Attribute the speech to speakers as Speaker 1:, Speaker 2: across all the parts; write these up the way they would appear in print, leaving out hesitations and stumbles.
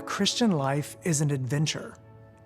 Speaker 1: The Christian life is an adventure,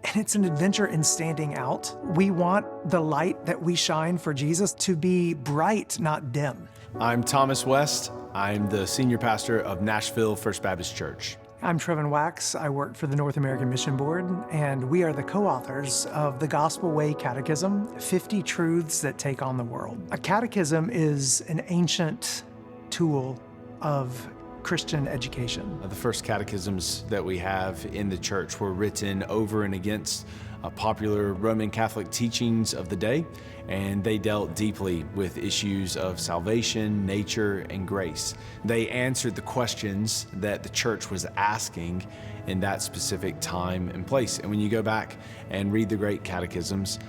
Speaker 1: and it's an adventure in standing out. We want the light that we shine for Jesus to be bright, not dim.
Speaker 2: I'm Thomas West. I'm the senior pastor of Nashville First Baptist Church.
Speaker 1: I'm Trevin Wax. I work for the North American Mission Board, and we are the co-authors of the Gospel Way Catechism, 50 Truths That Take on the World. A catechism is an ancient tool of Christian education.
Speaker 2: The first catechisms that we have in the church were written over and against popular Roman Catholic teachings of the day, and they dealt deeply with issues of salvation, nature, and grace. They answered the questions that the church was asking in that specific time and place. And when you go back and read the great catechisms,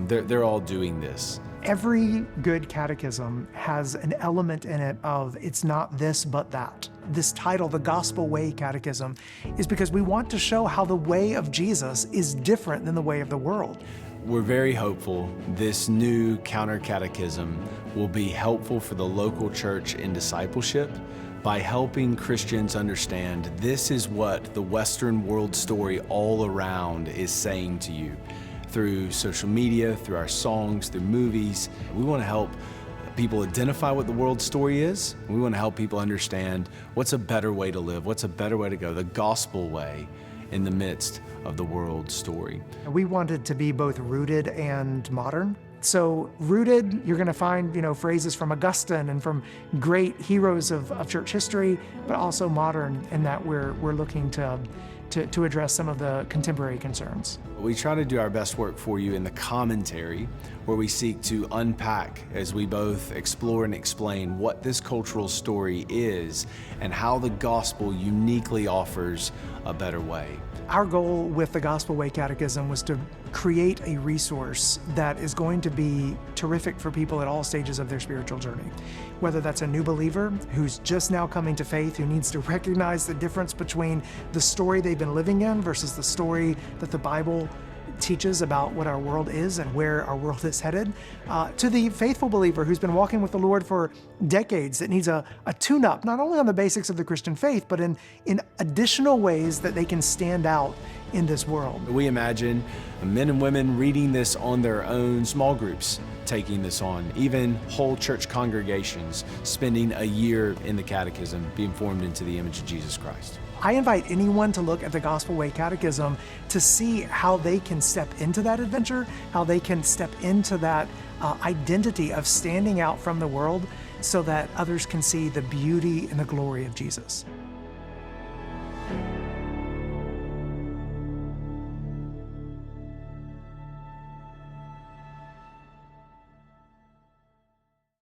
Speaker 2: they're all doing this.
Speaker 1: Every good catechism has an element in it of it's not this but that. This title, the Gospel Way Catechism, is because we want to show how the way of Jesus is different than the way of the world.
Speaker 2: We're very hopeful this new counter catechism will be helpful for the local church in discipleship by helping Christians understand this is what the Western world story all around is saying to you. Through social media, through our songs, through movies, we want to help people identify what the world story is. We want to help people understand what's a better way to live, what's a better way to go, the gospel way in the midst of the world story.
Speaker 1: We wanted to be both rooted and modern. So rooted, you're going to find, phrases from Augustine and from great heroes of church history, but also modern in that we're looking to address some of the contemporary concerns.
Speaker 2: We try to do our best work for you in the commentary, where we seek to unpack as we both explore and explain what this cultural story is and how the gospel uniquely offers a better way.
Speaker 1: Our goal with the Gospel Way Catechism was to create a resource that is going to be terrific for people at all stages of their spiritual journey. Whether that's a new believer who's just now coming to faith, who needs to recognize the difference between the story they've been living in versus the story that the Bible teaches about what our world is and where our world is headed, to the faithful believer who's been walking with the Lord for decades that needs a tune-up, not only on the basics of the Christian faith, but in additional ways that they can stand out in this world.
Speaker 2: We imagine men and women reading this on their own, small groups taking this on, even whole church congregations spending a year in the catechism, being formed into the image of Jesus Christ.
Speaker 1: I invite anyone to look at the Gospel Way Catechism to see how they can step into that adventure, how they can step into that identity of standing out from the world so that others can see the beauty and the glory of Jesus.